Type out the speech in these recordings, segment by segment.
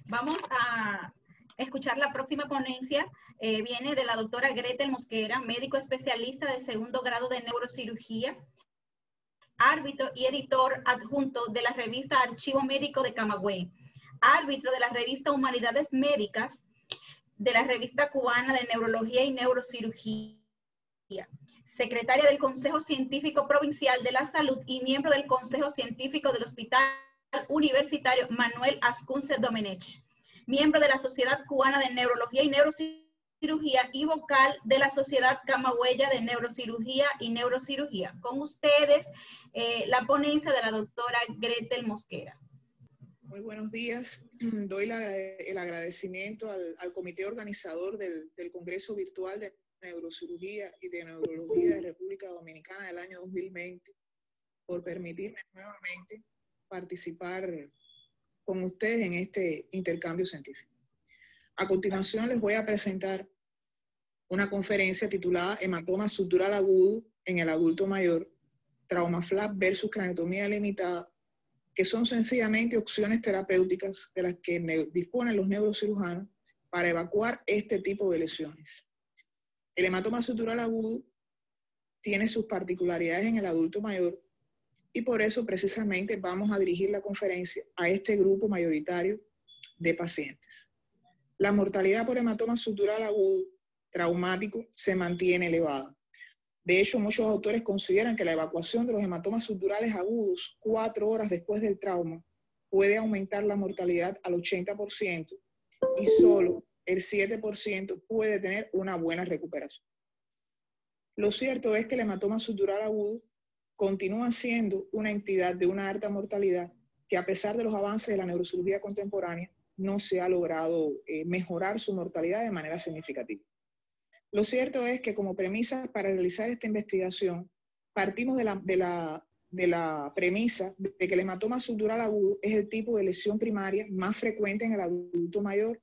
Vamos a escuchar la próxima ponencia. Viene de la doctora Gretel Mosquera, médico especialista de segundo grado de neurocirugía, árbitro y editor adjunto de la revista Archivo Médico de Camagüey, árbitro de la revista Humanidades Médicas, de la revista cubana de Neurología y Neurocirugía, secretaria del Consejo Científico Provincial de la Salud y miembro del Consejo Científico del Hospital Universitario Manuel Ascunce Domenech, miembro de la Sociedad Cubana de Neurología y Neurocirugía y vocal de la Sociedad Camagüeya de Neurocirugía y Neurocirugía. Con ustedes, la ponencia de la doctora Gretel Mosquera. Muy buenos días. Doy el agradecimiento al comité organizador del Congreso Virtual de Neurocirugía y de Neurología de República Dominicana del año 2020 por permitirme nuevamente participar con ustedes en este intercambio científico. A continuación les voy a presentar una conferencia titulada Hematoma subdural agudo en el adulto mayor, trauma flap versus craneotomía limitada, que son sencillamente opciones terapéuticas de las que disponen los neurocirujanos para evacuar este tipo de lesiones. El hematoma subdural agudo tiene sus particularidades en el adulto mayor y por eso precisamente vamos a dirigir la conferencia a este grupo mayoritario de pacientes. La mortalidad por hematoma subdural agudo traumático se mantiene elevada. De hecho, muchos autores consideran que la evacuación de los hematomas subdurales agudos 4 horas después del trauma puede aumentar la mortalidad al 80% y solo el 7% puede tener una buena recuperación. Lo cierto es que el hematoma subdural agudo continúa siendo una entidad de una alta mortalidad que, a pesar de los avances de la neurocirugía contemporánea, no se ha logrado mejorar su mortalidad de manera significativa. Lo cierto es que, como premisa para realizar esta investigación, partimos de la premisa de que el hematoma subdural agudo es el tipo de lesión primaria más frecuente en el adulto mayor,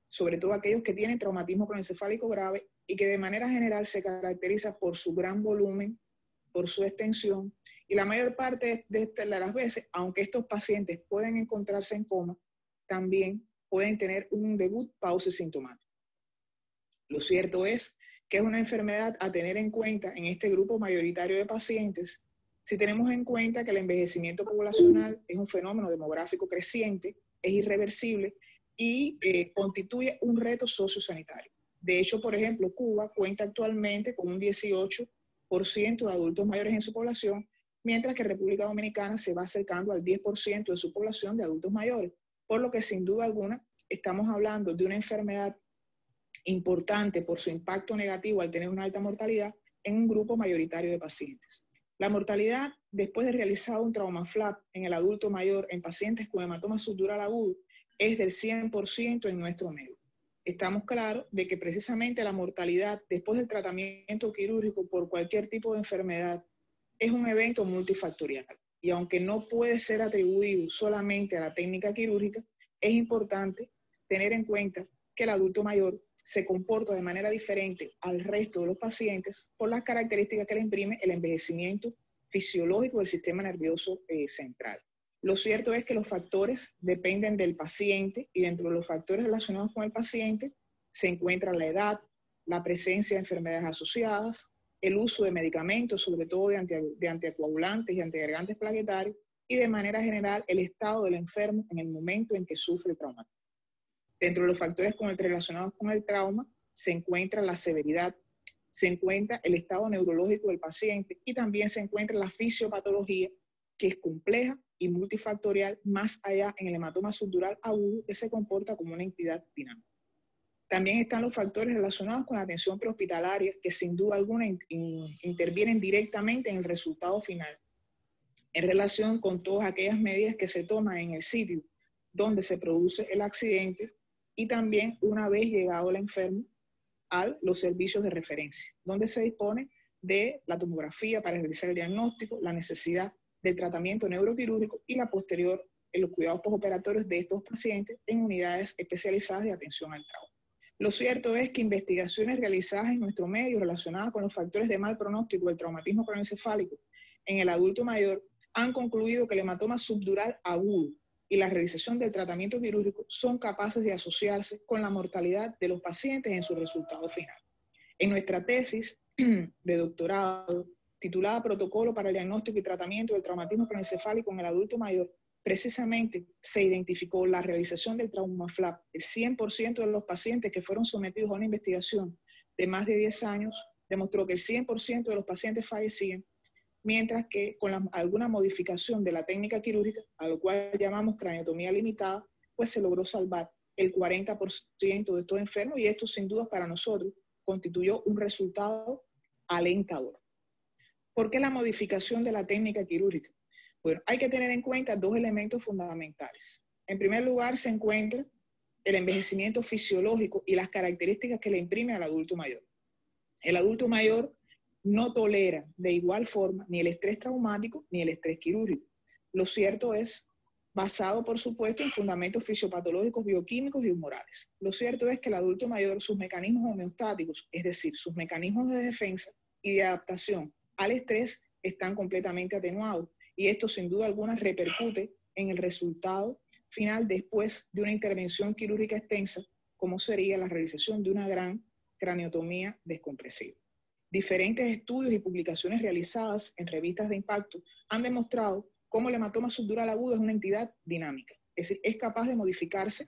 sobre todo aquellos que tienen traumatismo craneoencefálico grave y que de manera general se caracteriza por su gran volumen, por su extensión, y la mayor parte de las veces, aunque estos pacientes pueden encontrarse en coma, también pueden tener un debut pausisintomático. Lo cierto es que es una enfermedad a tener en cuenta en este grupo mayoritario de pacientes si tenemos en cuenta que el envejecimiento poblacional es un fenómeno demográfico creciente, es irreversible y constituye un reto sociosanitario. De hecho, por ejemplo, Cuba cuenta actualmente con un 18% de adultos mayores en su población, mientras que República Dominicana se va acercando al 10% de su población de adultos mayores, por lo que sin duda alguna estamos hablando de una enfermedad importante por su impacto negativo al tener una alta mortalidad en un grupo mayoritario de pacientes. La mortalidad después de realizado un trauma flap en el adulto mayor en pacientes con hematoma subdural agudo es del 100% en nuestro medio. Estamos claros de que precisamente la mortalidad después del tratamiento quirúrgico por cualquier tipo de enfermedad es un evento multifactorial y aunque no puede ser atribuido solamente a la técnica quirúrgica, es importante tener en cuenta que el adulto mayor se comporta de manera diferente al resto de los pacientes por las características que le imprime el envejecimiento fisiológico del sistema nervioso central. Lo cierto es que los factores dependen del paciente y dentro de los factores relacionados con el paciente se encuentra la edad, la presencia de enfermedades asociadas, el uso de medicamentos, sobre todo de anticoagulantes y antiagregantes plaquetarios, y de manera general el estado del enfermo en el momento en que sufre el traumatismo. Dentro de los factores relacionados con el trauma se encuentra la severidad, se encuentra el estado neurológico del paciente y también se encuentra la fisiopatología, que es compleja y multifactorial, más allá en el hematoma subdural agudo, que se comporta como una entidad dinámica. También están los factores relacionados con la atención prehospitalaria, que sin duda alguna intervienen directamente en el resultado final, en relación con todas aquellas medidas que se toman en el sitio donde se produce el accidente, y también una vez llegado el enfermo a los servicios de referencia, donde se dispone de la tomografía para realizar el diagnóstico, la necesidad del tratamiento neuroquirúrgico y la posterior en los cuidados postoperatorios de estos pacientes en unidades especializadas de atención al trauma. Lo cierto es que investigaciones realizadas en nuestro medio relacionadas con los factores de mal pronóstico del traumatismo craneoencefálico en el adulto mayor han concluido que el hematoma subdural agudo y la realización del tratamiento quirúrgico son capaces de asociarse con la mortalidad de los pacientes en su resultado final. En nuestra tesis de doctorado, titulada Protocolo para el diagnóstico y tratamiento del traumatismo craneoencefálico en el adulto mayor, precisamente se identificó la realización del trauma FLAP. El 100% de los pacientes que fueron sometidos a una investigación de más de 10 años demostró que el 100% de los pacientes fallecían, mientras que con alguna modificación de la técnica quirúrgica, a lo cual llamamos craniotomía limitada, pues se logró salvar el 40% de estos enfermos, y esto sin duda para nosotros constituyó un resultado alentador. ¿Por qué la modificación de la técnica quirúrgica? Bueno, hay que tener en cuenta dos elementos fundamentales. En primer lugar, se encuentra el envejecimiento fisiológico y las características que le imprime al adulto mayor. El adulto mayor no tolera de igual forma ni el estrés traumático ni el estrés quirúrgico. Lo cierto es, basado por supuesto en fundamentos fisiopatológicos, bioquímicos y humorales. Lo cierto es que el adulto mayor, sus mecanismos homeostáticos, es decir, sus mecanismos de defensa y de adaptación al estrés, están completamente atenuados, y esto sin duda alguna repercute en el resultado final después de una intervención quirúrgica extensa, como sería la realización de una gran craniotomía descompresiva. Diferentes estudios y publicaciones realizadas en revistas de impacto han demostrado cómo el hematoma subdural agudo es una entidad dinámica, es decir, es capaz de modificarse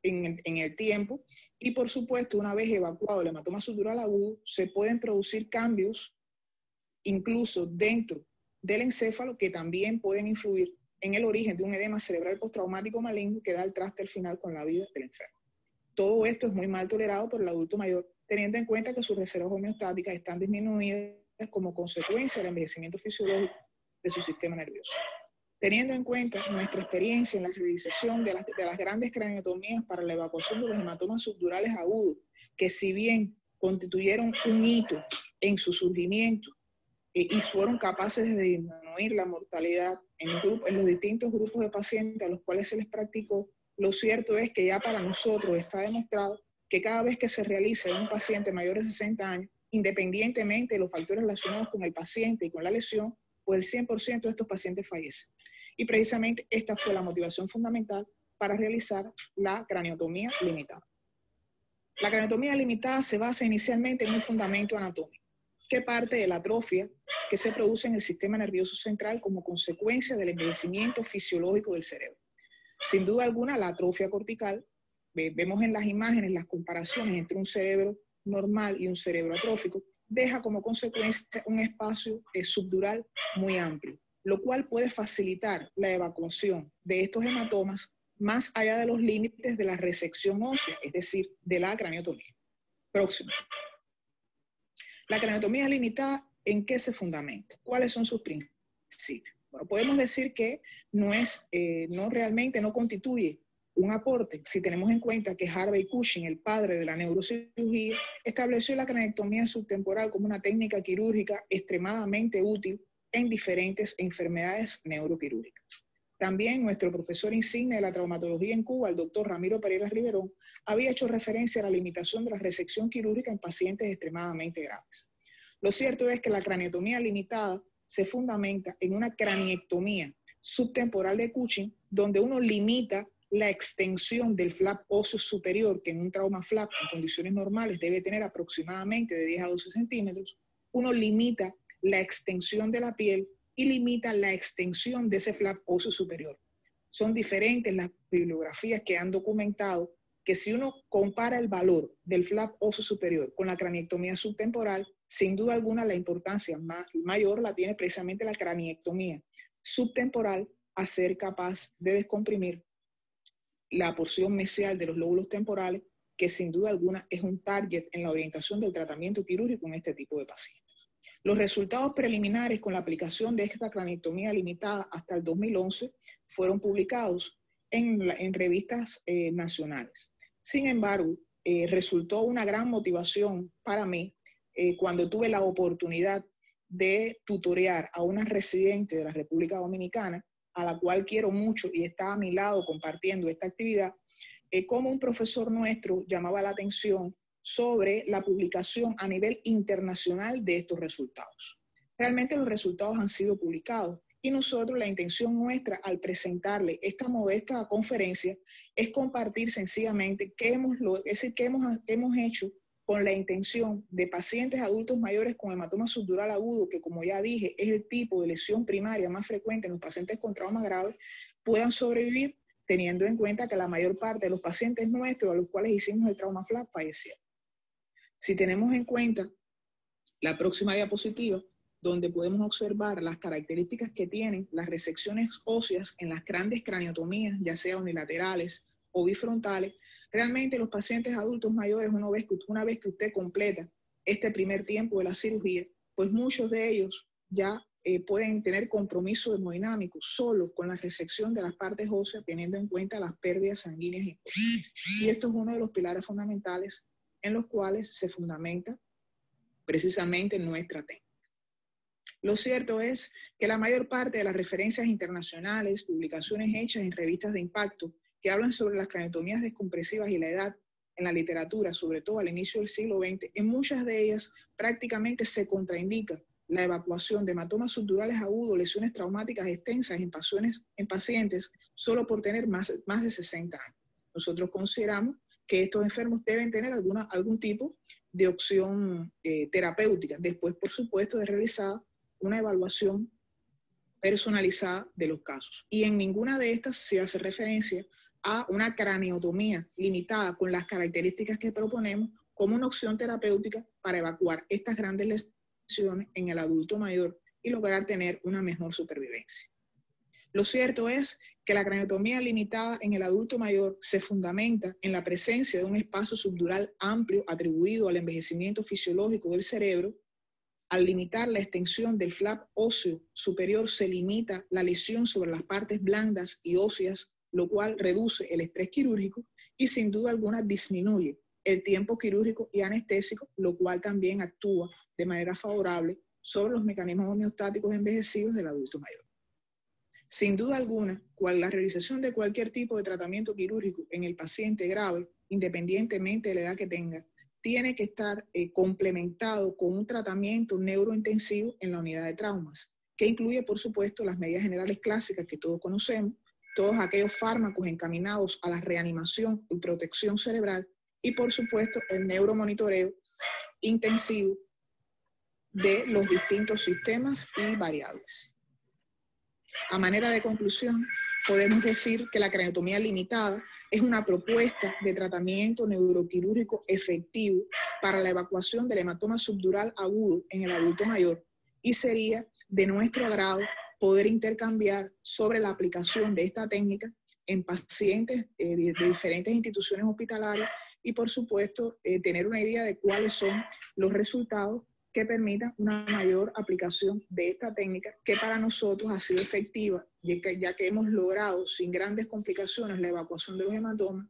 en el tiempo, y por supuesto, una vez evacuado el hematoma subdural agudo, se pueden producir cambios incluso dentro del encéfalo que también pueden influir en el origen de un edema cerebral postraumático maligno que da el traste al final con la vida del enfermo. Todo esto es muy mal tolerado por el adulto mayor, teniendo en cuenta que sus reservas homeostáticas están disminuidas como consecuencia del envejecimiento fisiológico de su sistema nervioso. Teniendo en cuenta nuestra experiencia en la realización de las grandes craniotomías para la evacuación de los hematomas subdurales agudos, que si bien constituyeron un hito en su surgimiento y fueron capaces de disminuir la mortalidad en los distintos grupos de pacientes a los cuales se les practicó, lo cierto es que ya para nosotros está demostrado que cada vez que se realiza en un paciente mayor de 60 años, independientemente de los factores relacionados con el paciente y con la lesión, pues el 100% de estos pacientes fallecen. Y precisamente esta fue la motivación fundamental para realizar la craniotomía limitada. La craniotomía limitada se basa inicialmente en un fundamento anatómico, que parte de la atrofia que se produce en el sistema nervioso central como consecuencia del envejecimiento fisiológico del cerebro. Sin duda alguna, la atrofia cortical, vemos en las imágenes las comparaciones entre un cerebro normal y un cerebro atrófico, deja como consecuencia un espacio subdural muy amplio, lo cual puede facilitar la evacuación de estos hematomas más allá de los límites de la resección ósea, es decir, de la craniotomía. Próximo. La craniotomía limitada, ¿en qué se fundamenta? ¿Cuáles son sus principios? Bueno, podemos decir que realmente no constituye un aporte si tenemos en cuenta que Harvey Cushing, el padre de la neurocirugía, estableció la cranectomía subtemporal como una técnica quirúrgica extremadamente útil en diferentes enfermedades neuroquirúrgicas. También nuestro profesor insigne de la traumatología en Cuba, el doctor Ramiro Pereira Riverón, había hecho referencia a la limitación de la resección quirúrgica en pacientes extremadamente graves. Lo cierto es que la craniotomía limitada se fundamenta en una craniectomía subtemporal de Cushing, donde uno limita la extensión del flap óseo superior, que en un trauma flap en condiciones normales debe tener aproximadamente de 10 a 12 centímetros, uno limita la extensión de la piel y limita la extensión de ese flap óseo superior. Son diferentes las bibliografías que han documentado que si uno compara el valor del flap óseo superior con la craniectomía subtemporal, sin duda alguna la importancia mayor la tiene precisamente la craniectomía subtemporal, a ser capaz de descomprimir la porción mesial de los lóbulos temporales, que sin duda alguna es un target en la orientación del tratamiento quirúrgico en este tipo de pacientes. Los resultados preliminares con la aplicación de esta craniotomía limitada hasta el 2011 fueron publicados en revistas nacionales. Sin embargo, resultó una gran motivación para mí cuando tuve la oportunidad de tutorear a una residente de la República Dominicana, a la cual quiero mucho y está a mi lado compartiendo esta actividad, como un profesor nuestro llamaba la atención sobre la publicación a nivel internacional de estos resultados. Realmente los resultados han sido publicados Y nosotros, la intención nuestra al presentarle esta modesta conferencia es compartir sencillamente qué hemos hecho con la intención de pacientes adultos mayores con hematoma subdural agudo, que como ya dije, es el tipo de lesión primaria más frecuente en los pacientes con trauma grave, puedan sobrevivir, teniendo en cuenta que la mayor parte de los pacientes nuestros a los cuales hicimos el trauma flap fallecieron. Si tenemos en cuenta la próxima diapositiva, donde podemos observar las características que tienen las resecciones óseas en las grandes craniotomías, ya sea unilaterales o bifrontales, realmente los pacientes adultos mayores, una vez que usted completa este primer tiempo de la cirugía, pues muchos de ellos ya pueden tener compromiso hemodinámico solo con la resección de las partes óseas, teniendo en cuenta las pérdidas sanguíneas importantes. Y esto es uno de los pilares fundamentales en los cuales se fundamenta precisamente nuestra técnica. Lo cierto es que la mayor parte de las referencias internacionales, publicaciones hechas en revistas de impacto que hablan sobre las craniotomías descompresivas y la edad en la literatura, sobre todo al inicio del siglo XX, en muchas de ellas prácticamente se contraindica la evacuación de hematomas subdurales agudos, lesiones traumáticas extensas en pacientes solo por tener más de 60 años. Nosotros consideramos que estos enfermos deben tener algún tipo de opción terapéutica, después, por supuesto, de realizar una evaluación personalizada de los casos. Y en ninguna de estas se hace referencia a una craniotomía limitada con las características que proponemos como una opción terapéutica para evacuar estas grandes lesiones en el adulto mayor y lograr tener una mejor supervivencia. Lo cierto es que la craniotomía limitada en el adulto mayor se fundamenta en la presencia de un espacio subdural amplio atribuido al envejecimiento fisiológico del cerebro. Al limitar la extensión del flap óseo superior, se limita la lesión sobre las partes blandas y óseas, lo cual reduce el estrés quirúrgico y sin duda alguna disminuye el tiempo quirúrgico y anestésico, lo cual también actúa de manera favorable sobre los mecanismos homeostáticos envejecidos del adulto mayor. Sin duda alguna, la realización de cualquier tipo de tratamiento quirúrgico en el paciente grave, independientemente de la edad que tenga, tiene que estar complementado con un tratamiento neurointensivo en la unidad de traumas, que incluye, por supuesto, las medidas generales clásicas que todos conocemos, todos aquellos fármacos encaminados a la reanimación y protección cerebral, y por supuesto el neuromonitoreo intensivo de los distintos sistemas y variables. A manera de conclusión, podemos decir que la craniotomía limitada es una propuesta de tratamiento neuroquirúrgico efectivo para la evacuación del hematoma subdural agudo en el adulto mayor, y sería de nuestro agrado poder intercambiar sobre la aplicación de esta técnica en pacientes de diferentes instituciones hospitalarias y, por supuesto, tener una idea de cuáles son los resultados que permitan una mayor aplicación de esta técnica, que para nosotros ha sido efectiva, ya que hemos logrado sin grandes complicaciones la evacuación de los hematomas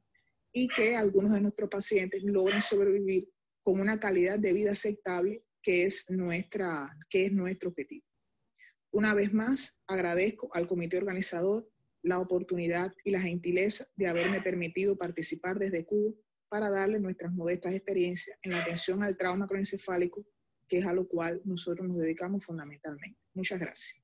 y que algunos de nuestros pacientes logran sobrevivir con una calidad de vida aceptable, que es nuestro objetivo. Una vez más, agradezco al comité organizador la oportunidad y la gentileza de haberme permitido participar desde Cuba para darle nuestras modestas experiencias en la atención al trauma craneoencefálico, que es a lo cual nosotros nos dedicamos fundamentalmente. Muchas gracias.